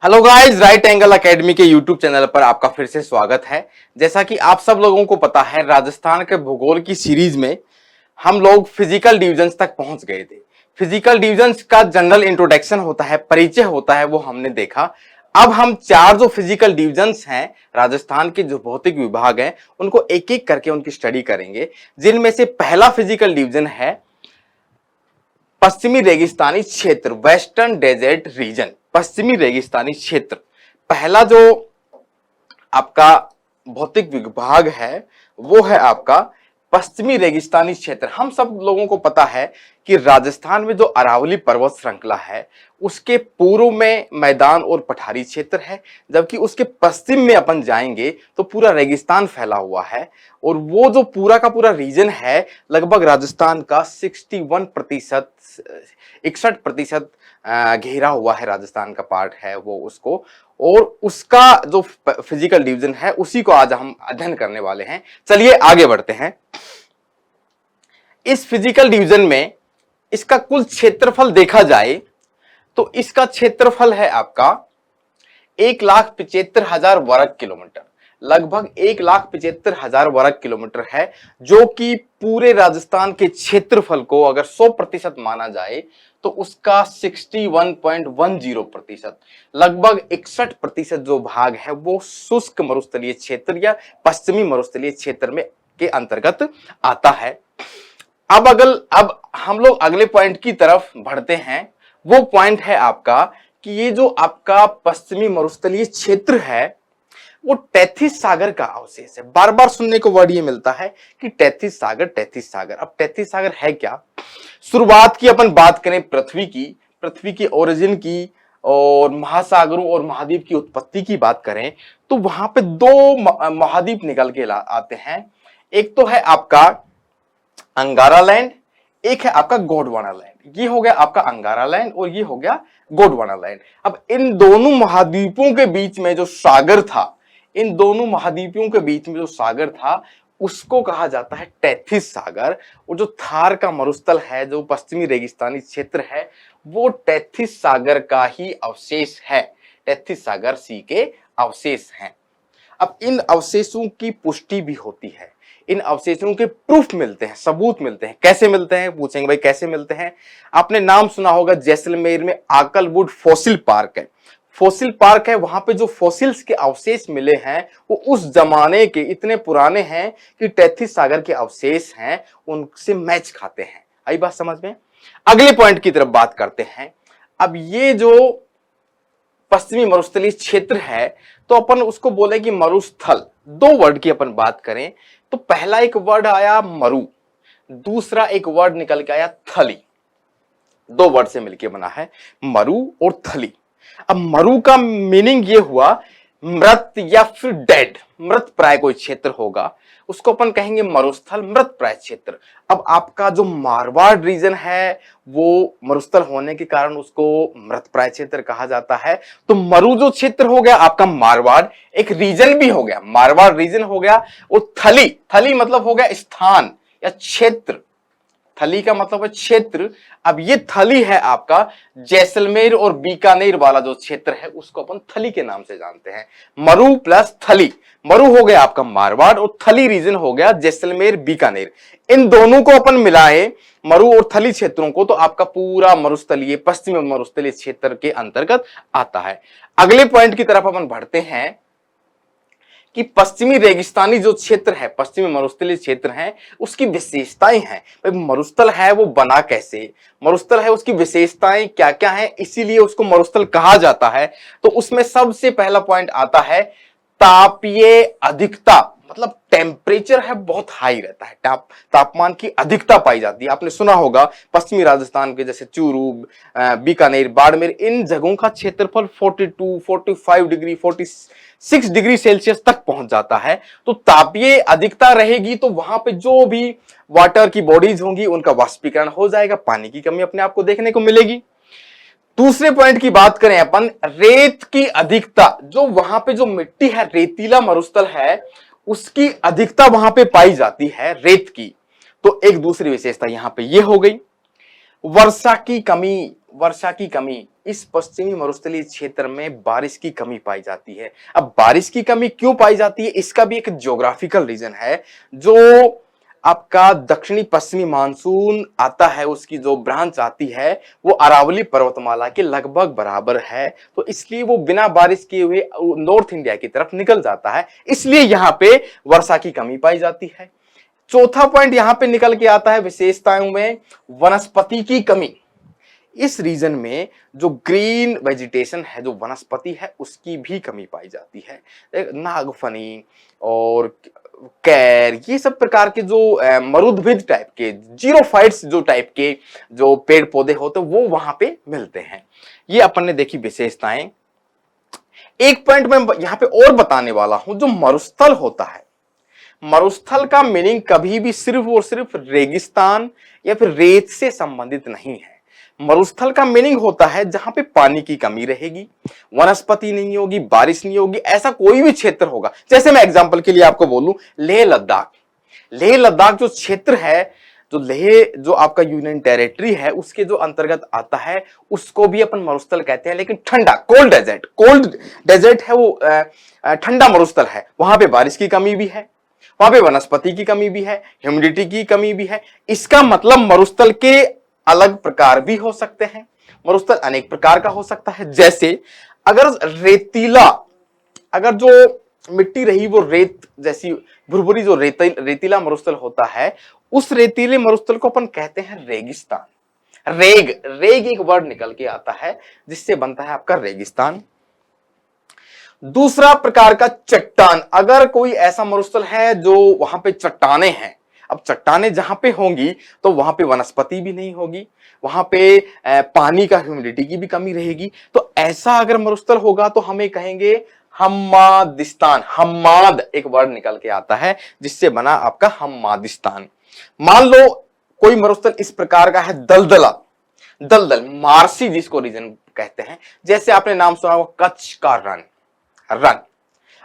Hello guys, right angle academy के YouTube channel पर आपका फिर से स्वागत है। जैसा कि आप सब लोगों को पता है, राजस्थान के भूगोल की सीरीज में हम लोग फिजिकल डिविजन्स तक पहुंच गए थे। फिजिकल डिविजन्स का जनरल इंट्रोडक्शन होता है, परिचय होता है, वो हमने देखा। अब हम चार जो फिजिकल डिविजन्स हैं, राजस्थान के जो भौतिक विभाग हैं, उनको एक एक करके उनकी स्टडी करेंगे। जिनमें से पहला फिजिकल डिविजन है पश्चिमी रेगिस्तानी क्षेत्र, वेस्टर्न डेजर्ट रीजन। पश्चिमी रेगिस्तानी क्षेत्र पहला जो आपका भौतिक विभाग है वो है आपका पश्चिमी रेगिस्तानी क्षेत्र। हम सब लोगों को पता है कि राजस्थान में जो अरावली पर्वत श्रृंखला है उसके पूर्व में मैदान और पठारी क्षेत्र है, जबकि उसके पश्चिम में अपन जाएंगे तो पूरा रेगिस्तान फैला हुआ है। और वो जो पूरा का पूरा रीजन है, लगभग राजस्थान का 61% घेरा हुआ है, राजस्थान का पार्ट है वो उसको। और उसका जो फिजिकल डिवीजन है उसी को आज हम अध्ययन करने वाले हैं। चलिए आगे बढ़ते हैं। इस फिजिकल डिवीजन में इसका कुल क्षेत्रफल देखा जाए तो इसका क्षेत्रफल है आपका 1,75,000 वर्ग किलोमीटर, लगभग 1,75,000 वर्ग किलोमीटर है, जो कि पूरे राजस्थान के क्षेत्रफल को अगर 100% माना जाए तो उसका 61.10%, लगभग 61% जो भाग है वो शुष्क मरुस्थलीय क्षेत्र या पश्चिमी मरुस्थलीय क्षेत्र में के अंतर्गत आता है। अब हम लोग अगले पॉइंट की तरफ बढ़ते हैं। वो पॉइंट है आपका कि ये जो आपका पश्चिमी मरुस्थलीय क्षेत्र है वो तैथिस सागर का अवशेष है। बार बार सुनने को वर्ड ये मिलता है कि तैथिस सागर, तैथिस सागर। अब तैथिस सागर है क्या? शुरुआत की अपन बात करें पृथ्वी की ओरिजिन की और महासागरों और महाद्वीप की उत्पत्ति की बात करें तो वहां पे दो महाद्वीप निकल के आते हैं। एक तो है आपका अंगारा लैंड, एक है आपका गोंडवाना लैंड। ये हो गया आपका अंगारा लैंड और ये हो गया गोंडवाना लैंड। अब इन दोनों महाद्वीपों के बीच में जो सागर था, इन दोनों महाद्वीपों के बीच में जो सागर था उसको कहा जाता है तैथिस सागर। और जो थार का मरुस्थल है, जो पश्चिमी रेगिस्तानी क्षेत्र है, वो तैथिस सागर का ही अवशेष है। तैथिस सागर सी के अवशेष हैं। अब इन अवशेषों की पुष्टि भी होती है, इन अवशेषों के प्रूफ मिलते हैं, सबूत मिलते हैं। कैसे मिलते हैं? पूछेंगे भाई कैसे मिलते हैं। आपने नाम सुना होगा, जैसलमेर में आकलवुड फॉसिल पार्क है। फॉसिल पार्क है, वहां पे जो फॉसिल्स के अवशेष मिले हैं वो उस जमाने के इतने पुराने हैं कि तैथिस सागर के अवशेष हैं, उनसे मैच खाते हैं। आई बात समझ में? अगले पॉइंट की तरफ बात करते हैं। अब ये जो पश्चिमी मरुस्थलीय क्षेत्र है तो अपन उसको बोले कि मरुस्थल। दो वर्ड की अपन बात करें तो पहला एक वर्ड आया मरु, दूसरा एक वर्ड निकल के आया थली। दो वर्ड से मिलके बना है मरु और थली। अब मरु का मीनिंग ये हुआ मृत या फिर डेड, मृत प्राय कोई क्षेत्र होगा, उसको अपन कहेंगे मरुस्थल, मृत प्राय क्षेत्र। अब आपका जो मारवाड़ रीजन है वो मरुस्थल होने के कारण उसको मृत प्राय क्षेत्र कहा जाता है। तो मरु जो क्षेत्र हो गया आपका मारवाड़, एक रीजन भी हो गया, मारवाड़ रीजन हो गया। और थली, थली मतलब हो गया स्थान या क्षेत्र, थली का मतलब है क्षेत्र। अब ये थली है आपका जैसलमेर और बीकानेर वाला जो क्षेत्र है उसको अपन थली के नाम से जानते हैं। मरु प्लस थली, मरु हो गया आपका मारवाड़ और थली रीजन हो गया जैसलमेर बीकानेर। इन दोनों को अपन मिलाए, मरु और थली क्षेत्रों को, तो आपका पूरा मरुस्थलीय, पश्चिमी मरुस्थलीय क्षेत्र के अंतर्गत आता है। अगले पॉइंट की तरफ अपन बढ़ते हैं कि पश्चिमी रेगिस्तानी जो क्षेत्र है, पश्चिमी मरुस्थलीय क्षेत्र है, उसकी विशेषताएं हैं। भाई मरुस्थल है वो बना कैसे, मरुस्थल है उसकी विशेषताएं क्या क्या है, इसीलिए उसको मरुस्थल कहा जाता है। तो उसमें सबसे पहला पॉइंट आता है तापीय अधिकता, मतलब टेम्परेचर है बहुत हाई रहता है, तापमान की अधिकता पाई जाती है। आपने सुना होगा पश्चिमी राजस्थान के जैसे चूरू, बीकानेर, बाड़मेर, इन जगहों का क्षेत्रफल 42, 45 डिग्री, 46 डिग्री सेल्सियस तक पहुंच जाता है। तो तापीय अधिकता रहेगी तो वहां पे जो भी वाटर की बॉडीज होंगी उनका वाष्पीकरण हो जाएगा, पानी की कमी अपने आप को देखने को मिलेगी। दूसरे पॉइंट की बात करें अपन, रेत की अधिकता, जो वहां पे जो मिट्टी है, रेतीला मरुस्थल है, उसकी अधिकता वहां पे पाई जाती है, रेत की। तो एक दूसरी विशेषता यहां पे ये हो गई। वर्षा की कमी वर्षा की कमी, इस पश्चिमी मरुस्थलीय क्षेत्र में बारिश की कमी पाई जाती है। अब बारिश की कमी क्यों पाई जाती है, इसका भी एक ज्योग्राफिकल रीजन है। जो आपका दक्षिणी पश्चिमी मानसून आता है, उसकी जो ब्रांच आती है वो अरावली पर्वतमाला के लगभग बराबर है, तो इसलिए वो बिना बारिश किए हुए नॉर्थ इंडिया की तरफ निकल जाता है, इसलिए यहां पे वर्षा की कमी पाई जाती है। चौथा पॉइंट यहां पे निकल के आता है विशेषताओं में वनस्पति की कमी। इस रीजन में जो ग्रीन वेजिटेशन है, जो वनस्पति है, उसकी भी कमी पाई जाती है। नागफनी और कैर, ये सब प्रकार के जो मरुद्भिद टाइप के जीरोफाइट्स जो टाइप के जो पेड़ पौधे होते हैं वो वहां पे मिलते हैं। ये अपन ने देखी विशेषताएं। एक पॉइंट मैं यहां पे और बताने वाला हूं, जो मरुस्थल होता है, मरुस्थल का मीनिंग कभी भी सिर्फ और सिर्फ रेगिस्तान या फिर रेत से संबंधित नहीं है। मरुस्थल का मीनिंग होता है जहां पे पानी की कमी रहेगी, वनस्पति नहीं होगी, बारिश नहीं होगी, ऐसा कोई भी क्षेत्र होगा। जैसे मैं एग्जांपल के लिए आपको बोलूं, लेह लद्दाख, लेह लद्दाख जो क्षेत्र है, जो लेह जो आपका यूनियन टेरिटरी है उसके जो अंतर्गत आता है, उसको भी अपन मरुस्थल कहते हैं, लेकिन ठंडा, कोल्ड डेजर्ट है वो, ठंडा मरुस्थल है, वहां पे बारिश की कमी भी है, वहां पे वनस्पति की कमी भी है, ह्यूमिडिटी की कमी भी है। इसका मतलब मरुस्थल के अलग प्रकार भी हो सकते हैं, मरुस्थल अनेक प्रकार का हो सकता है। जैसे अगर रेतीला, अगर जो मिट्टी रही वो रेत जैसी भुरभुरी, जो रेतीला मरुस्थल होता है, उस रेतीले मरुस्थल को अपन कहते हैं रेगिस्तान। रेग रेग एक वर्ड निकल के आता है जिससे बनता है आपका रेगिस्तान। दूसरा प्रकार का चट्टान, अगर कोई ऐसा मरुस्थल है जो वहां पे चट्टाने हैं, अब चट्टाने जहां पे होंगी तो वहां पे वनस्पति भी नहीं होगी, वहां पे पानी का ह्यूमिडिटी की भी कमी रहेगी, तो ऐसा अगर मरुस्थल होगा तो हमें कहेंगे हम्मादिस्तान। हम्माद एक वर्ड निकल के आता है जिससे बना आपका हम्मादिस्तान। मान लो कोई मरुस्थल इस प्रकार का है, दलदला, दलदल मार्सी जिसको रीजन कहते हैं, जैसे आपने नाम सुना होगा कच्छ का रण, रण।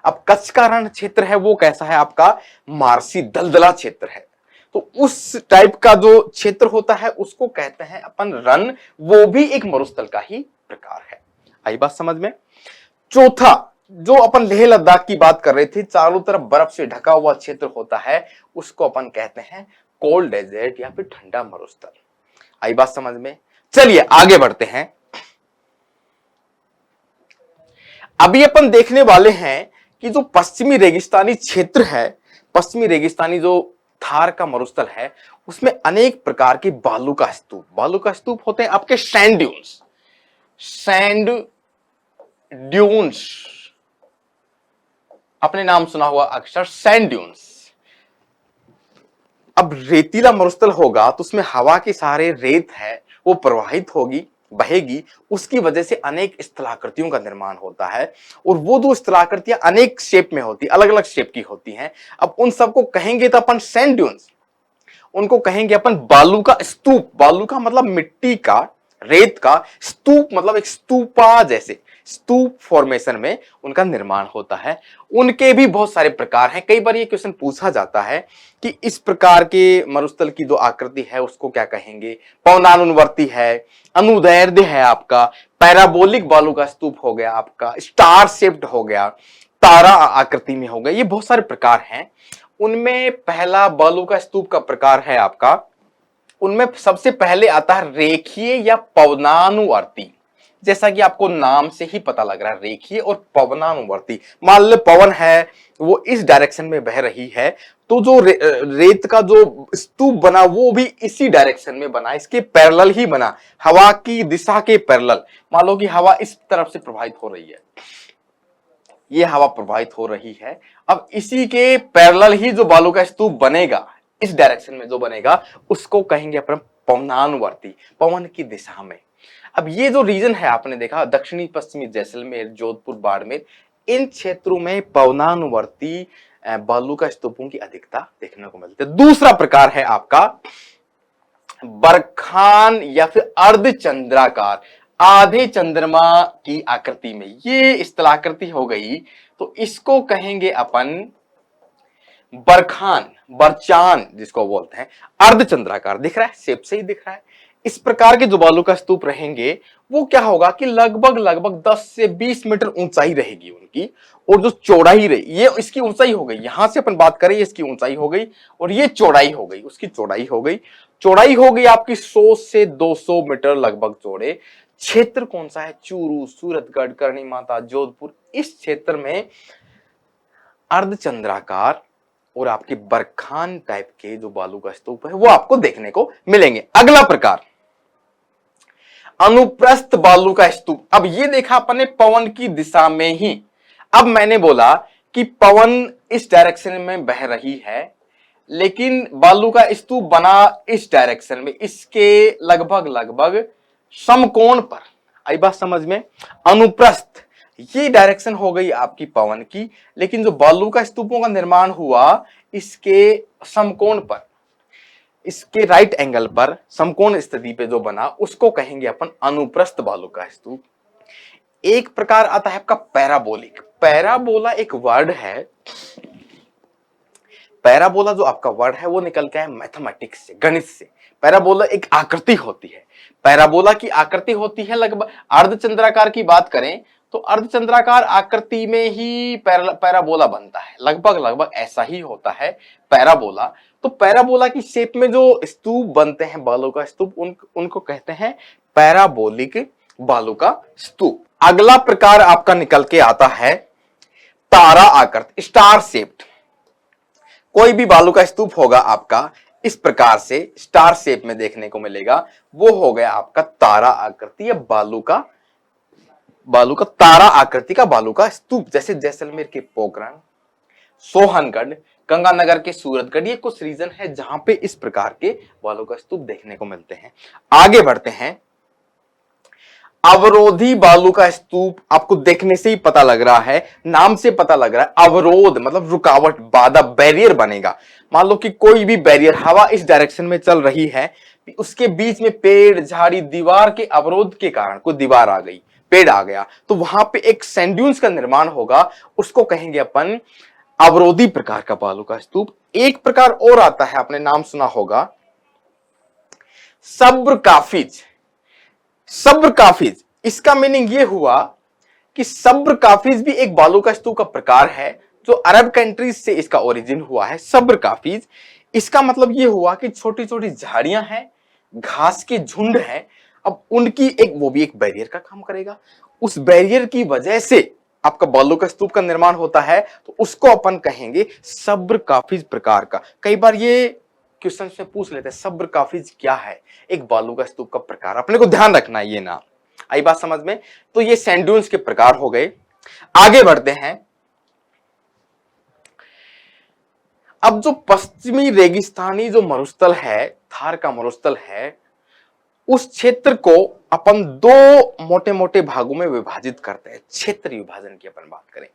अब कच्छ का रण क्षेत्र है वो कैसा है आपका, मार्सी दलदला क्षेत्र है, तो उस टाइप का जो क्षेत्र होता है उसको कहते हैं अपन रण, वो भी एक मरुस्थल का ही प्रकार है। आई बात समझ में। चौथा, जो अपन लेह लद्दाख की बात कर रहे थे, चारों तरफ बर्फ से ढका हुआ क्षेत्र होता है, उसको अपन कहते हैं कोल्ड डेजर्ट या फिर ठंडा मरुस्थल। आई बात समझ में। चलिए आगे बढ़ते हैं। अभी अपन देखने वाले हैं कि जो पश्चिमी रेगिस्तानी क्षेत्र है, पश्चिमी रेगिस्तानी जो थार का मरुस्थल है, उसमें अनेक प्रकार के बालू का स्तूप, बालू का स्तूप होते हैं आपके सैंड ड्यून्स, सैंड ड्यून्स, अपने नाम सुना हुआ अक्सर सैंड ड्यून्स। अब रेतीला मरुस्थल होगा तो उसमें हवा के सहारे रेत है वो प्रवाहित होगी, बहेगी, उसकी वजह से अनेक स्थलाकृतियों का निर्माण होता है, और वो दो स्थलाकृतियां अनेक शेप में होती, अलग अलग शेप की होती हैं। अब उन सबको कहेंगे तो अपन सैंड ड्यून्स, उनको कहेंगे अपन बालू का स्तूप। बालू का मतलब मिट्टी का, रेत का, स्तूप मतलब एक स्तूपा जैसे, स्तूप फॉर्मेशन में उनका निर्माण होता है। उनके भी बहुत सारे प्रकार हैं। कई बार ये क्वेश्चन पूछा जाता है कि इस प्रकार के मरुस्थल की जो आकृति है उसको क्या कहेंगे, पवनानुवर्ती है, अनुदैर्ध्य है आपका, पैराबोलिक बालू का स्तूप हो गया आपका, स्टार शेप्ड हो गया, तारा आकृति में हो गया, ये बहुत सारे प्रकार हैं। उनमें पहला बालू का स्तूप का प्रकार है आपका, उनमें सबसे पहले आता है रेखीय या पवनानुवर्ती। जैसा कि आपको नाम से ही पता लग रहा है, रेखीय और पवनानुवर्ती। मान लो पवन है वो इस डायरेक्शन में बह रही है, तो जो रेत का जो स्तूप बना वो भी इसी डायरेक्शन में बना, इसके पैरेलल ही बना, हवा की दिशा के पैरेलल। मान लो कि हवा इस तरफ से प्रवाहित हो रही है, ये हवा प्रवाहित हो रही है, अब इसी के पैरेलल ही जो बालू का स्तूप बनेगा, इस डायरेक्शन में जो बनेगा उसको कहेंगे अपन पवनानुवर्ती, पवन की दिशा में। अब ये जो रीजन है आपने देखा दक्षिणी पश्चिमी जैसलमेर, जोधपुर, बाड़मेर, इन क्षेत्रों में पवनानुवर्ती बालू का स्तूपों की अधिकता देखने को मिलती है। दूसरा प्रकार है आपका बरखान या फिर अर्धचंद्राकार, आधे चंद्रमा की आकृति में ये स्थलाकृति हो गई, तो इसको कहेंगे अपन बरखान, बरचान जिसको बोलते हैं। अर्धचंद्राकार दिख रहा है, शेप से ही दिख रहा है। इस प्रकार के जो बालू का स्तूप रहेंगे वो क्या होगा कि लगभग लगभग 10 से 20 मीटर ऊंचाई रहेगी उनकी, और जो चौड़ाई रही, ये इसकी ऊंचाई हो गई, यहां से अपन बात करें इसकी ऊंचाई हो गई, और ये चौड़ाई हो गई, उसकी चौड़ाई हो गई, चौड़ाई हो गई आपकी 100 से 200 मीटर लगभग चौड़े। क्षेत्र कौन सा है? चूरू, सूरतगढ़, करणी माता, जोधपुर, इस क्षेत्र में अर्धचंद्राकार और आपके बरखान टाइप के जो बालू का स्तूप है वो आपको देखने को मिलेंगे। अगला प्रकार अनुप्रस्थ बालू का स्तूप। अब ये देखा अपने पवन की दिशा में ही। अब मैंने बोला कि पवन इस डायरेक्शन में बह रही है, लेकिन बालू का स्तूप बना इस डायरेक्शन में, इसके लगभग लगभग समकोण पर। आई बात समझ में? अनुप्रस्थ ये डायरेक्शन हो गई आपकी पवन की, लेकिन जो बालू का स्तूपों का निर्माण हुआ इसके समकोण पर, इसके राइट एंगल पर समकोण स्थिति पे जो बना उसको कहेंगे अपन अनुप्रस्थ बालू का स्तूप। एक प्रकार आता है आपका पैराबोलिक। पैराबोला एक वर्ड है, पैराबोला जो आपका वर्ड है वो निकल के है मैथमेटिक्स से, गणित से। पैराबोला एक आकृति होती है, पैराबोला की आकृति होती है लगभग अर्धचंद्राकार की बात करें तो अर्धचंद्राकार आकृति में ही पैराबोला बनता है, लगभग लगभग ऐसा ही होता है पैराबोला। तो पैराबोला की शेप में जो स्तूप बनते हैं बालू का स्तूप, उनको कहते हैं पैराबोलिक बालू का स्तूप। अगला प्रकार आपका निकल के आता है तारा आकृति, स्टार शेप्ड। कोई भी बालू का स्तूप होगा आपका इस प्रकार से स्टार शेप में देखने को मिलेगा, वो हो गया आपका तारा आकृति या बालू का तारा आकृति का बालू का स्तूप। जैसे जैसलमेर के पोखरण, सोहनगढ़, गंगानगर के सूरतगढ़, ये कुछ रीजन है जहां पे इस प्रकार के बालू का स्तूप देखने को मिलते हैं। आगे बढ़ते हैं। अवरोधी बालू का स्तूप आपको देखने से ही पता लग रहा है, नाम से पता लग रहा है, अवरोध मतलब रुकावट, बाधा, बैरियर बनेगा। मान लो कि कोई भी बैरियर, हवा इस डायरेक्शन में चल रही है, उसके बीच में पेड़, झाड़ी, दीवार के अवरोध के कारण कोई दीवार आ गई, पेड़ आ गया, तो वहां पे एक सैंड ड्यून्स का निर्माण होगा, उसको कहेंगे अपन अवरोधी प्रकार का बालू का स्तूप। एक प्रकार और आता है, आपने नाम सुना होगा सब्र काफिज। सब्र काफिज, इसका मीनिंग ये हुआ कि सब्र काफिज भी एक बालू का स्तूप का प्रकार है जो अरब कंट्रीज से इसका ओरिजिन हुआ है। सब्र काफिज, इसका मतलब ये हुआ कि छोटी छोटी झाड़ियां हैं, घास के झुंड हैं, अब उनकी एक, वो भी एक बैरियर का काम करेगा, उस बैरियर की वजह से आपका बालू का स्तूप का निर्माण होता है, तो उसको अपन कहेंगे सब्र काफिज प्रकार का। कई बार ये क्वेश्चन में पूछ लेते हैं सब्र काफिज क्या है? एक बालू का स्तूप का प्रकार, अपने को ध्यान रखना है ये नाम। आई बात समझ में? तो ये सैंड ड्यून्स के प्रकार हो गए। आगे बढ़ते हैं। अब जो पश्चिमी रेगिस्तानी जो मरुस्थल है, थार का मरुस्थल है, उस क्षेत्र को अपन दो मोटे मोटे भागों में विभाजित करते हैं। क्षेत्रीय विभाजन की अपन बात करें,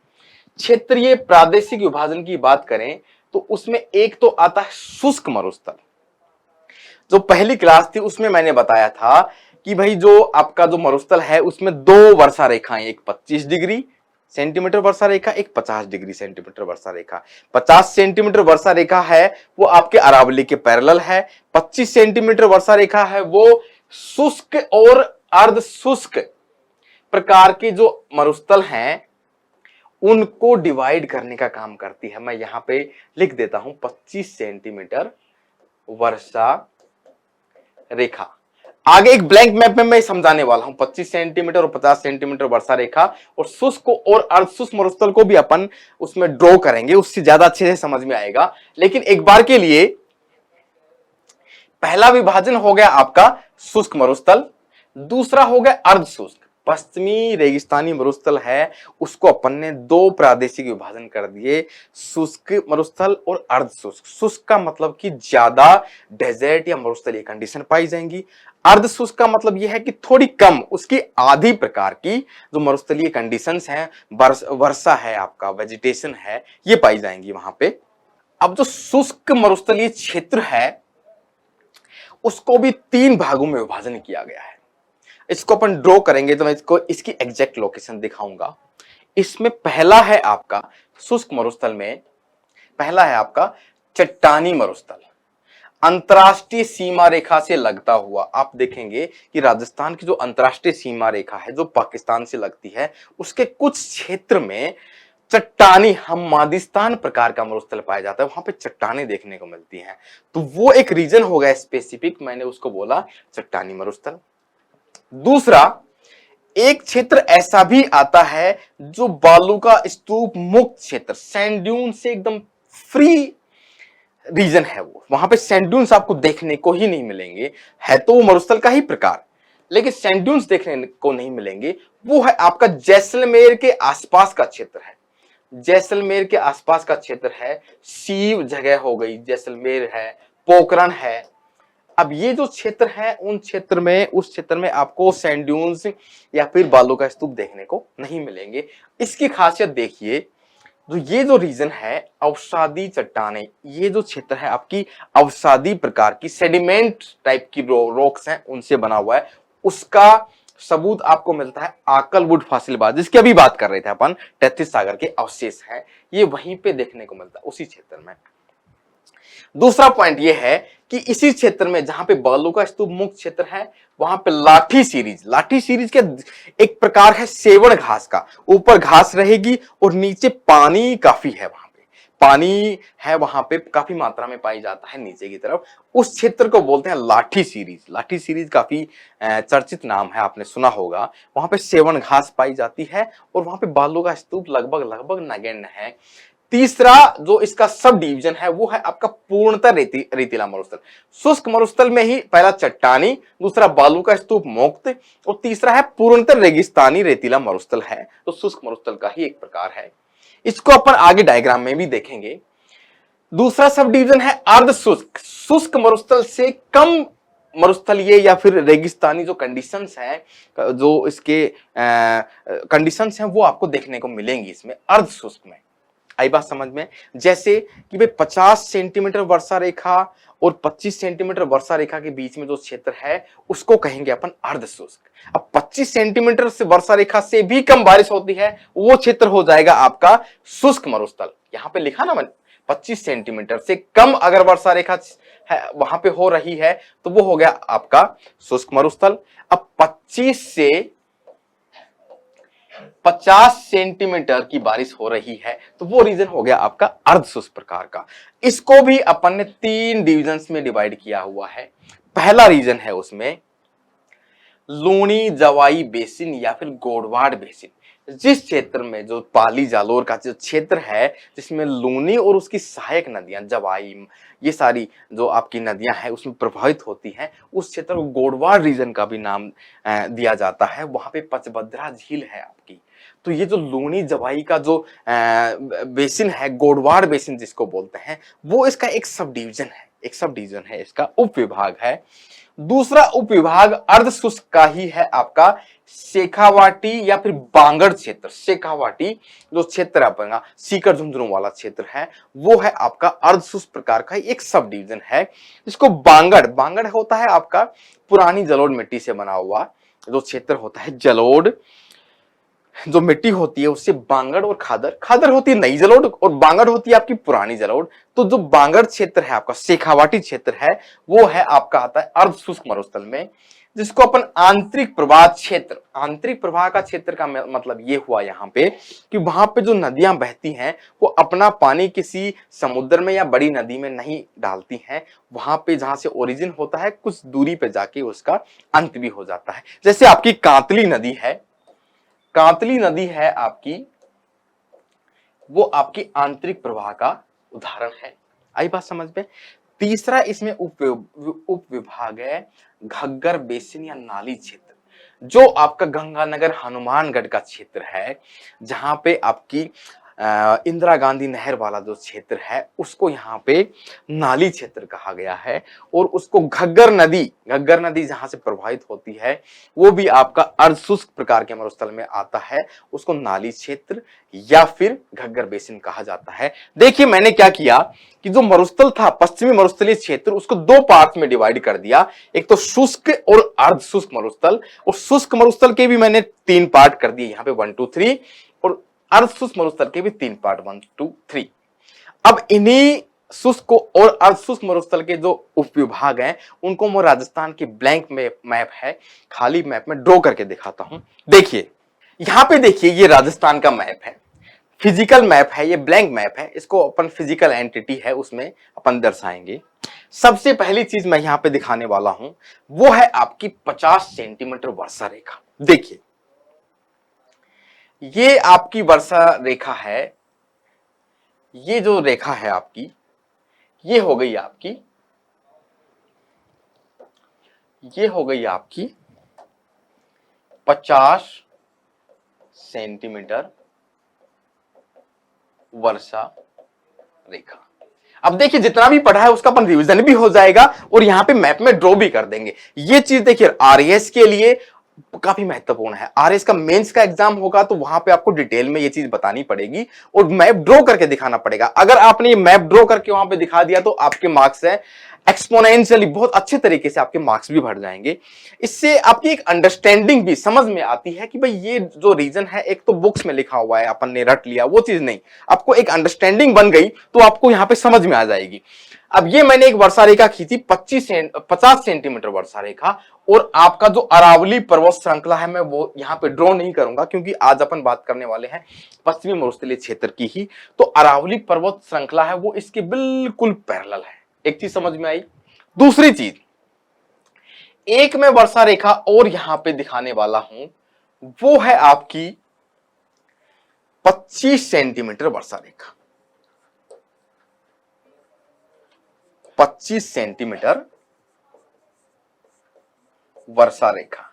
क्षेत्रीय प्रादेशिक विभाजन की बात करें तो उसमें एक तो आता है शुष्क मरुस्थल। जो पहली क्लास थी उसमें मैंने बताया था कि भाई जो आपका जो मरुस्थल है उसमें दो वर्षा रेखाएं, एक 25 डिग्री सेंटीमीटर वर्षा रेखा, एक 50 डिग्री सेंटीमीटर वर्षा रेखा। 50 सेंटीमीटर वर्षा रेखा है वो आपके अरावली के पैरेलल है, 25 सेंटीमीटर वर्षा रेखा है वो शुष्क और अर्ध शुष्क प्रकार के जो मरुस्थल हैं उनको डिवाइड करने का काम करती है। मैं यहां पे लिख देता हूं 25 सेंटीमीटर वर्षा रेखा। आगे एक ब्लैंक मैप में मैं समझाने वाला हूं 25 सेंटीमीटर और 50 सेंटीमीटर वर्षा रेखा, और शुष्क और अर्धशुष्क मरुस्थल को भी अपन उसमें ड्रॉ करेंगे, उससे ज्यादा अच्छे से समझ में आएगा। लेकिन एक बार के लिए पहला विभाजन हो गया आपका शुष्क मरुस्थल, दूसरा हो गया अर्धशुष्क। पश्चिमी रेगिस्तानी मरुस्थल है उसको अपन ने दो प्रादेशिक विभाजन कर दिए, शुष्क मरुस्थल और अर्धशुष्क। शुष्क का मतलब कि ज्यादा डेजर्ट या मरुस्थलीय कंडीशन पाई जाएंगी, अर्धशुष्क का मतलब यह है कि थोड़ी कम, उसकी आधी प्रकार की जो मरुस्थलीय कंडीशंस हैं, वर्षा है, आपका वेजिटेशन है, ये पाई जाएंगी वहां पे। अब जो शुष्क मरुस्थलीय क्षेत्र है उसको भी तीन भागों में विभाजन किया गया है। इसको अपन ड्रॉ करेंगे तो मैं इसको इसकी एग्जैक्ट लोकेशन दिखाऊंगा। इसमें पहला है आपका शुष्क मरुस्थल में, पहला है आपका चट्टानी मरुस्थल। अंतर्राष्ट्रीय सीमा रेखा से लगता हुआ, आप देखेंगे कि राजस्थान की जो अंतर्राष्ट्रीय सीमा रेखा है जो पाकिस्तान से लगती है, उसके कुछ क्षेत्र में चट्टानी हमादिस्तान प्रकार का मरुस्थल पाया जाता है, वहां पे चट्टाने देखने को मिलती हैं। तो वो एक रीजन हो गया स्पेसिफिक, मैंने उसको बोला चट्टानी मरुस्थल। दूसरा, एक क्षेत्र ऐसा भी आता है जो बालू का स्तूप मुक्त क्षेत्र, सैंड ड्यून से एकदम फ्री रीजन है वो, वहां पे सैंड ड्यून्स आपको देखने को ही नहीं मिलेंगे। है तो वो मरुस्थल का ही प्रकार, लेकिन सैंड ड्यून्स देखने को नहीं मिलेंगे। वो है आपका जैसलमेर के आसपास का क्षेत्र है, जैसलमेर के आसपास का क्षेत्र है। सीव जगह हो गई, जैसलमेर है, पोखरण है। अब ये जो क्षेत्र है, उन क्षेत्र में, उस क्षेत्र में आपको सैंड ड्यून्स या फिर बालू का स्तूप देखने को नहीं मिलेंगे। इसकी खासियत देखिए, तो ये जो रीजन है अवसादी चट्टाने, ये जो क्षेत्र है आपकी अवसादी प्रकार की सेडिमेंट टाइप की रॉक्स हैं उनसे बना हुआ है। उसका सबूत आपको मिलता है आकलवुड फासिलबाद, जिसकी अभी बात कर रहे थे अपन, तैतीस सागर के अवशेष हैं, ये वहीं पे देखने को मिलता है उसी क्षेत्र में। दूसरा पॉइंट ये है कि इसी क्षेत्र में जहां पे बालू का स्तूप मुक्त क्षेत्र है, वहां पे लाठी सीरीज, लाठी सीरीज के एक प्रकार है सेवड़ घास का, ऊपर घास रहेगी और नीचे पानी काफी है, वहां पे पानी है, वहां पे काफी मात्रा में पाई जाता है नीचे की तरफ। उस क्षेत्र को बोलते हैं लाठी सीरीज। लाठी सीरीज काफी चर्चित नाम है, आपने सुना होगा। वहां पे सेवण घास पाई जाती है और वहां पे बालू का स्तूप लगभग लगभग नगण्य है। तीसरा जो इसका सब डिवीजन है वो है आपका पूर्णतः रेतीला मरुस्थल। शुष्क मरुस्थल में ही पहला चट्टानी, दूसरा बालू का स्तूप मुक्त और तीसरा है पूर्णतः रेगिस्तानी रेतीला मरुस्थल है, तो शुष्क मरुस्थल का ही एक प्रकार है। इसको अपन आगे डायग्राम में भी देखेंगे। दूसरा सब डिवीजन है अर्ध शुष्क। शुष्क मरुस्थल से कम मरुस्थलीय या फिर रेगिस्तानी जो कंडीशंस हैं, जो इसके कंडीशंस हैं, वो आपको देखने को मिलेंगी इसमें अर्ध शुष्क में। आई बात समझ में? जैसे कि भाई 50 सेंटीमीटर वर्षा रेखा और 25 सेंटीमीटर वर्षा रेखा के बीच में जो क्षेत्र है उसको कहेंगे अपन अर्ध शुष्क। अब 25 सेंटीमीटर से वर्षा रेखा से भी कम बारिश होती है, वो क्षेत्र हो जाएगा आपका शुष्क मरुस्थल। यहां पे लिखा ना मैंने, 25 सेंटीमीटर से कम अगर वर्षा रेखा है वहां पे हो रही है तो वो हो गया आपका शुष्क मरुस्थल। अब 25 से 50 सेंटीमीटर की बारिश हो रही है तो वो रीजन हो गया आपका अर्ध शुष्क प्रकार का। इसको भी अपन ने 3 डिविजन्स में डिवाइड किया हुआ है। पहला रीजन है उसमें लूणी जवाई बेसिन या फिर गोडवाड़ बेसिन। जिस क्षेत्र में जो पाली जालोर का जो क्षेत्र है जिसमें लूनी और उसकी सहायक नदियां जवाई, ये सारी जो आपकी नदियां हैं उसमें प्रभावित होती हैं, उस क्षेत्र को गोडवाड़ रीजन का भी नाम दिया जाता है। वहां पे पचभद्रा झील है आपकी। तो ये जो लूनी जवाई का जो बेसिन है, गोडवाड़ बेसिन जिसको बोलते हैं, वो इसका एक सब डिवीजन है, एक सब डिवीजन है, इसका उप विभाग है। दूसरा उप विभाग अर्ध शुष्क का ही है आपका शेखावाटी या फिर बांगड़ क्षेत्र। शेखावाटी जो क्षेत्र अपना सीकर झुंझुनू वाला क्षेत्र है, वो है आपका अर्ध शुष्क प्रकार का एक सब डिवीजन है। इसको बांगड़, बांगड़ होता है आपका पुरानी जलोढ़ मिट्टी से बना हुआ जो क्षेत्र होता है। जलोढ़ जो मिट्टी होती है उससे बांगड़ और खादर, खादर होती है नई जलोढ़ और बांगड़ होती है आपकी पुरानी जलोढ़। तो जो बांगड़ क्षेत्र है आपका, शेखावाटी क्षेत्र है, वो है आपका आता है अर्ध शुष्क मरुस्थल में, जिसको अपन आंतरिक प्रवाह क्षेत्र, आंतरिक प्रवाह का क्षेत्र का मतलब ये हुआ यहाँ पे कि वहां पे जो नदियां बहती हैं वो अपना पानी किसी समुद्र में या बड़ी नदी में नहीं डालती हैं, वहां पे जहां से ओरिजिन होता है कुछ दूरी पे जाके उसका अंत भी हो जाता है। जैसे आपकी कांतली नदी है, कांतली नदी है आपकी, वो आपकी आंतरिक प्रवाह का उदाहरण है। आई बात समझ में? तीसरा इसमें उप विभाग है घग्गर बेसिन या नाली क्षेत्र, जो आपका गंगानगर हनुमानगढ़ का क्षेत्र है, जहां पे आपकी इंदिरा गांधी नहर वाला जो क्षेत्र है उसको यहाँ पे नाली क्षेत्र कहा गया है। और उसको घग्गर नदी जहां से प्रभावित होती है वो भी आपका अर्ध शुष्क प्रकार के मरुस्थल में आता है, उसको नाली क्षेत्र या फिर घग्गर बेसिन कहा जाता है। देखिए मैंने क्या किया कि जो मरुस्थल था पश्चिमी मरुस्थलीय क्षेत्र, उसको 2 पार्ट में डिवाइड कर दिया, एक तो शुष्क और अर्ध शुष्क मरुस्थल, और शुष्क मरुस्थल के भी मैंने 3 पार्ट कर दिए यहाँ पे 1 2 3, और अर्ध शुष्क मरुस्थल के भी 3 पार्ट 1 2 3। अब इन्हीं शुष्क और अर्धशुष्क मरुस्थल के जो उपविभाग हैं उनको मैं राजस्थान की ब्लैंक मैप है, खाली मैप में ड्रॉ करके दिखाता हूं। देखिए यहां पे, देखिए ये राजस्थान का मैप है, फिजिकल मैप है, ये ब्लैंक मैप है, इसको अपन फिजिकल एंटिटी है उसमें अपन दर्शाएंगे। सबसे पहली चीज मैं यहां पे दिखाने वाला हूं वो है आपकी 50 सेंटीमीटर वर्षा रेखा। देखिए ये आपकी वर्षा रेखा है, ये जो रेखा है आपकी, ये हो गई आपकी, ये हो गई आपकी 50 सेंटीमीटर वर्षा रेखा। अब देखिए जितना भी पढ़ा है उसका अपन रिवीजन भी हो जाएगा और यहां पे मैप में ड्रॉ भी कर देंगे। ये चीज देखिए आरएएस के लिए काफी महत्वपूर्ण है। आरएएस का मेंस का एग्जाम होगा तो वहां पे आपको डिटेल में ये चीज बतानी पड़ेगी और मैप ड्रॉ करके दिखाना पड़ेगा। अगर आपने ये मैप ड्रॉ करके वहां पे दिखा दिया तो आपके मार्क्स है एक्सपोनेंशियली बहुत अच्छे तरीके से आपके मार्क्स भी बढ़ जाएंगे। इससे आपकी एक अंडरस्टैंडिंग भी समझ में आती है कि भाई ये जो रीजन है, एक तो बुक्स में लिखा हुआ है अपन ने रट लिया वो चीज नहीं, आपको एक अंडरस्टैंडिंग बन गई तो आपको यहां पे समझ में आ जाएगी। अब ये मैंने एक वर्षा रेखा खींची 50 सेंटीमीटर वर्षा रेखा, और आपका जो अरावली पर्वत श्रृंखला है मैं वो यहां पे ड्रॉ नहीं करूंगा क्योंकि आज अपन बात करने वाले हैं पश्चिमी मरुस्थलीय क्षेत्र की ही। तो अरावली पर्वत श्रृंखला है वो इसके बिल्कुल पैरेलल है। एक चीज समझ में आई। दूसरी चीज, एक मैं वर्षा रेखा और यहां पे दिखाने वाला हूं वो है आपकी 25 सेंटीमीटर वर्षा रेखा। 25 सेंटीमीटर वर्षा रेखा।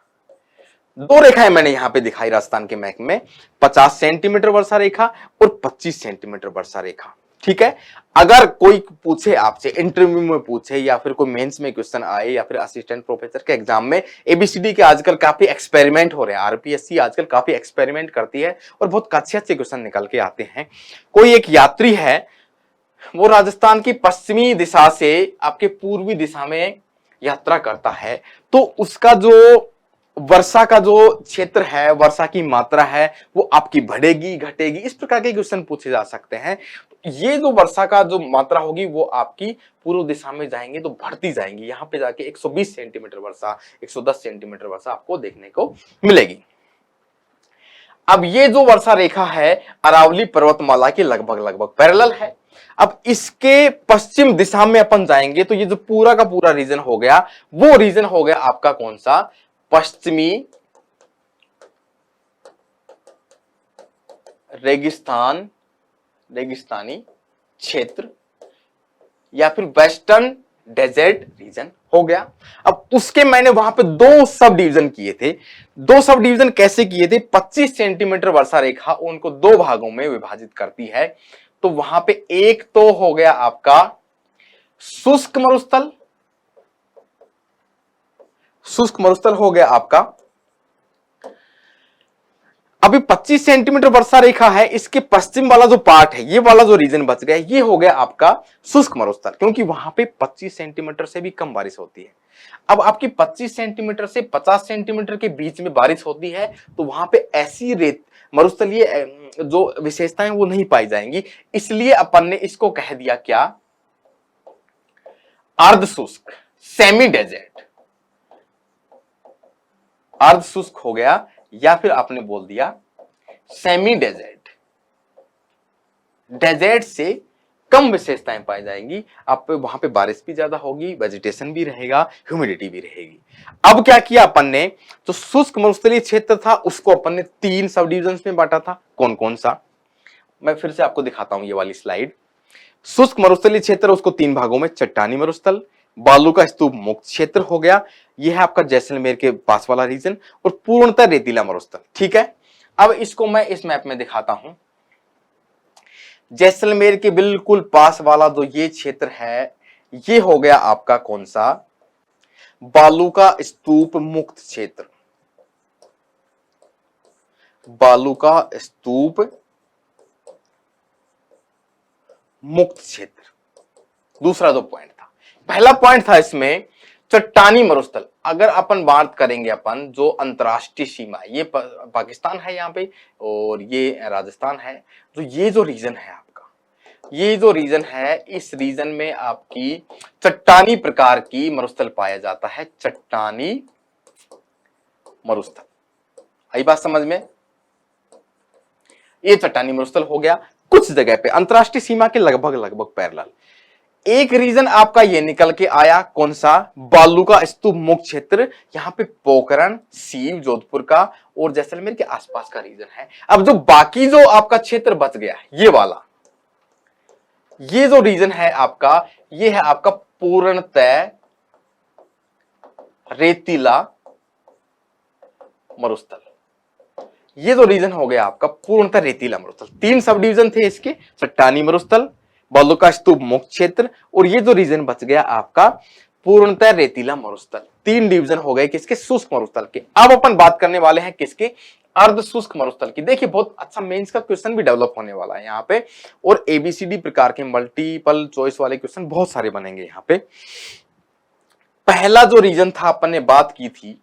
दो रेखाएं मैंने यहां पे दिखाई राजस्थान के मैप में, 50 सेंटीमीटर वर्षा रेखा और 25 सेंटीमीटर वर्षा रेखा। ठीक है। अगर कोई पूछे आपसे इंटरव्यू में पूछे या फिर कोई मेंस में क्वेश्चन आए या फिर असिस्टेंट प्रोफेसर के एग्जाम में, एबीसीडी के आजकल काफी एक्सपेरिमेंट हो रहे हैं, आरपीएससी आजकल काफी एक्सपेरिमेंट करती है और बहुत अच्छे अच्छे क्वेश्चन निकल के आते हैं। कोई एक यात्री है वो राजस्थान की पश्चिमी दिशा से आपके पूर्वी दिशा में यात्रा करता है, तो उसका जो वर्षा का जो क्षेत्र है, वर्षा की मात्रा है वो आपकी बढ़ेगी घटेगी, इस प्रकार के क्वेश्चन पूछे जा सकते हैं। ये जो वर्षा का जो मात्रा होगी वो आपकी पूर्व दिशा में जाएंगे तो बढ़ती जाएंगी, यहां पे जाके 120 सेंटीमीटर वर्षा, 110 सेंटीमीटर वर्षा आपको देखने को मिलेगी। अब ये जो वर्षा रेखा है अरावली पर्वतमाला के लगभग लगभग पैरेलल है। अब इसके पश्चिम दिशा में अपन जाएंगे तो ये जो पूरा का पूरा रीजन हो गया वो रीजन हो गया आपका कौन सा, पश्चिमी रेगिस्तानी क्षेत्र या फिर वेस्टर्न डेजर्ट रीजन हो गया। अब उसके मैंने वहां पे दो सब डिवीजन किए थे। दो सब डिवीजन कैसे किए थे, 25 सेंटीमीटर वर्षा रेखा उनको दो भागों में विभाजित करती है। तो वहां पे एक तो हो गया आपका शुष्क मरुस्थल, शुष्क मरुस्थल हो गया आपका। अभी 25 सेंटीमीटर वर्षा रेखा है, इसके पश्चिम वाला जो पार्ट है, ये वाला जो रीजन बच गया, ये हो गया आपका शुष्क मरुस्थल, क्योंकि वहां पे 25 सेंटीमीटर से भी कम बारिश होती है। अब आपकी 25 सेंटीमीटर से 50 सेंटीमीटर के बीच में बारिश होती है तो वहां पे ऐसी रेत मरुस्थलीय जो विशेषताएं वो नहीं पाई जाएंगी, इसलिए अपन ने इसको कह दिया क्या, अर्ध शुष्क, सेमी डेजर्ट। अर्ध शुष्क हो गया या फिर आपने बोल दिया सेमी डेजर्ट। डेजर्ट से कम विशेषताएं पाई जाएंगी, आप वहां पे बारिश भी ज्यादा होगी, वेजिटेशन भी रहेगा, ह्यूमिडिटी भी रहेगी। अब क्या किया अपन ने, जो शुष्क मरुस्थलीय क्षेत्र था उसको अपन ने 3 सब डिविजन में बांटा था। कौन कौन सा, मैं फिर से आपको दिखाता हूं ये वाली स्लाइड। शुष्क मरुस्थलीय क्षेत्र उसको 3 भागों में, चट्टानी मरुस्थल, बालू का स्तूप मुक्त क्षेत्र हो गया, यह है आपका जैसलमेर के पास वाला रीजन, और पूर्णतः रेतीला मरुस्थल। ठीक है। अब इसको मैं इस मैप में दिखाता हूं। जैसलमेर के बिल्कुल पास वाला जो ये क्षेत्र है ये हो गया आपका कौन सा, बालू का स्तूप मुक्त क्षेत्र। बालू का स्तूप मुक्त क्षेत्र दूसरा जो पॉइंट था। पहला पॉइंट था इसमें चट्टानी मरुस्थल। अगर अपन बात करेंगे अपन जो अंतरराष्ट्रीय सीमा, ये पाकिस्तान है यहाँ पे और ये राजस्थान है, तो ये जो रीजन है आपका, ये जो रीजन है, इस रीजन में आपकी चट्टानी प्रकार की मरुस्थल पाया जाता है, चट्टानी मरुस्थल। आई बात समझ में? ये चट्टानी मरुस्थल हो गया। कुछ जगह पे अंतरराष्ट्रीय सीमा के लगभग लगभग पैरेलल। एक रीजन आपका ये निकल के आया, कौन सा? बालू का स्तूप मुक्त क्षेत्र। यहाँ पे पोखरण, सीव, जोधपुर का और जैसलमेर के आसपास का रीजन है। अब जो बाकी जो आपका क्षेत्र बच गया है, ये वाला, ये जो रीजन है आपका, ये है आपका पूर्णतः रेतीला मरुस्थल। ये जो रीजन हो गया आपका पूर्णतः रेतीला मरुस्थल। 3 सब डिवीजन थे इसके, चट्टानी मरुस्थल, बालू का स्तूप मुक्त क्षेत्र और ये जो रीजन बच गया आपका पूर्णतः रेतीला मरुस्थल। 3 डिवीजन हो गए किसके? शुष्क मरुस्थल के। अब अपन बात करने वाले हैं किसके? अर्ध शुष्क मरुस्थल की। देखिए बहुत अच्छा मेंस का क्वेश्चन भी डेवलप होने वाला है यहाँ पे, और एबीसीडी प्रकार के मल्टीपल चॉइस वाले क्वेश्चन बहुत सारे बनेंगे यहाँ पे। पहला जो रीजन था अपन ने बात की थी,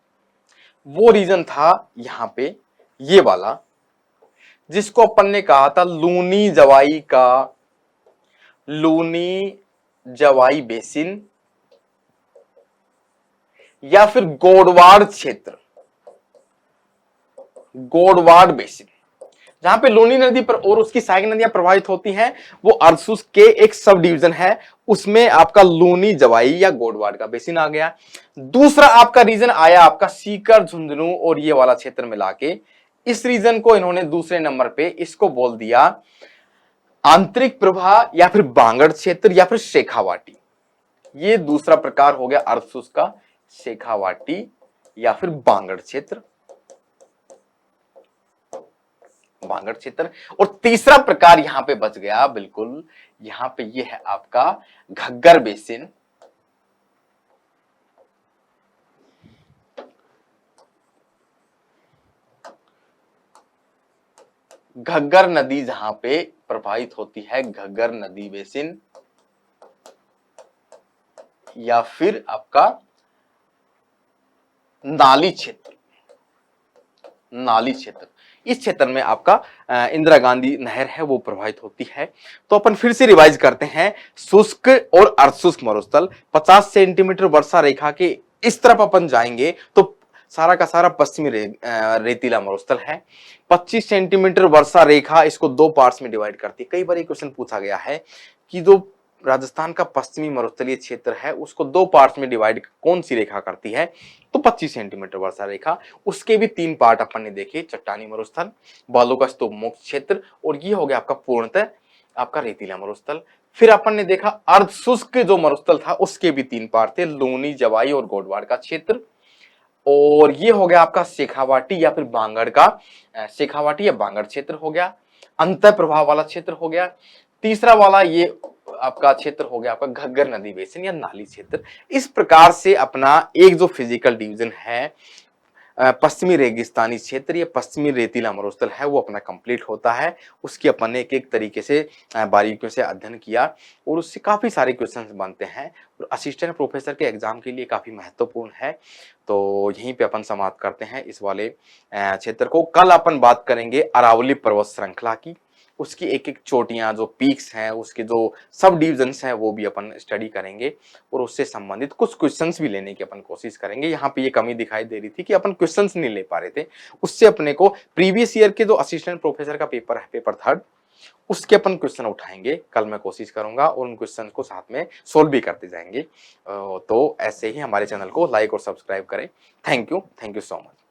वो रीजन था यहाँ पे ये वाला, जिसको अपन ने कहा था लूनी जवाई का, लूनी जवाई बेसिन या फिर गोडवाड़ क्षेत्र, गोडवाड़ बेसिन, जहां पे लूनी नदी पर और उसकी सहायक नदियां प्रवाहित होती हैं। वो अर्धशुष्क के एक सब डिवीजन है, उसमें आपका लूनी जवाई या गोडवाड़ का बेसिन आ गया। दूसरा आपका रीजन आया आपका सीकर, झुंझुनू और ये वाला क्षेत्र मिला के। इस रीजन को इन्होंने दूसरे नंबर पे इसको बोल दिया आंतरिक प्रवाह या फिर बांगड़ क्षेत्र या फिर शेखावाटी। ये दूसरा प्रकार हो गया अर्धशुष्क का, शेखावाटी या फिर बांगड़ क्षेत्र, बांगड़ क्षेत्र। और तीसरा प्रकार यहां पे बच गया बिल्कुल, यहां पे ये है आपका घग्गर बेसिन, घग्गर नदी जहां पे प्रवाहित होती है, घग्गर नदी बेसिन या फिर आपका नाली क्षेत्र, नाली क्षेत्र। इस क्षेत्र में आपका इंदिरा गांधी नहर है वो प्रभावित होती है। तो अपन फिर से रिवाइज करते हैं, शुष्क और अर्धशुष्क मरुस्थल। 50 सेंटीमीटर वर्षा रेखा के इस तरफ अपन जाएंगे तो सारा का सारा पश्चिमी रेतीला मरुस्थल है। 25 सेंटीमीटर वर्षा रेखा इसको 2 पार्ट्स में डिवाइड करती है। कई बार ये क्वेश्चन पूछा गया है कि जो राजस्थान का पश्चिमी मरुस्थलीय क्षेत्र है उसको 2 पार्ट्स में डिवाइड कौन सी रेखा करती है? तो 25 सेंटीमीटर वर्षा रेखा। उसके भी 3 पार्ट अपन ने देखे, चट्टानी मरुस्थल, बालू का स्तूप मुक्त क्षेत्र और ये हो गया आपका पूर्णतः आपका रेतीला मरुस्थल। फिर अपन ने देखा अर्धशुष्क जो मरुस्थल था उसके भी 3 पार्ट थे, लूनी, जवाई और गोडवाड़ का क्षेत्र। और ये हो गया आपका शेखावाटी या फिर बांगड़ का, शेखावाटी या बांगड़ क्षेत्र हो गया, अंतः प्रभाव वाला क्षेत्र हो गया। तीसरा वाला ये आपका क्षेत्र हो गया आपका घग्गर नदी बेसिन या नाली क्षेत्र। इस प्रकार से अपना एक जो फिजिकल डिवीजन है पश्चिमी रेगिस्तानी क्षेत्र या पश्चिमी रेतीला मरुस्थल है वो अपना कंप्लीट होता है। उसकी अपन ने एक एक तरीके से बारीकियों से अध्ययन किया और उससे काफी सारे क्वेश्चंस बनते हैं और असिस्टेंट प्रोफेसर के एग्जाम के लिए काफी महत्वपूर्ण है। तो यहीं पे अपन समाप्त करते हैं इस वाले क्षेत्र को। कल अपन बात करेंगे अरावली पर्वत श्रृंखला की, उसकी एक एक चोटियां जो पीक्स हैं उसके जो सब डिविजन्स हैं वो भी अपन स्टडी करेंगे और उससे संबंधित कुछ क्वेश्चंस भी लेने की अपन कोशिश करेंगे। यहाँ पे ये कमी दिखाई दे रही थी कि अपन क्वेश्चंस नहीं ले पा रहे थे, उससे अपने को प्रीवियस ईयर के जो असिस्टेंट प्रोफेसर का पेपर है, पेपर 3, उसके अपन क्वेश्चन उठाएंगे। कल मैं कोशिश करूंगा और उन क्वेश्चन को साथ में सोल्व भी करते जाएंगे। तो ऐसे ही हमारे चैनल को लाइक और सब्सक्राइब करें। Thank you so much.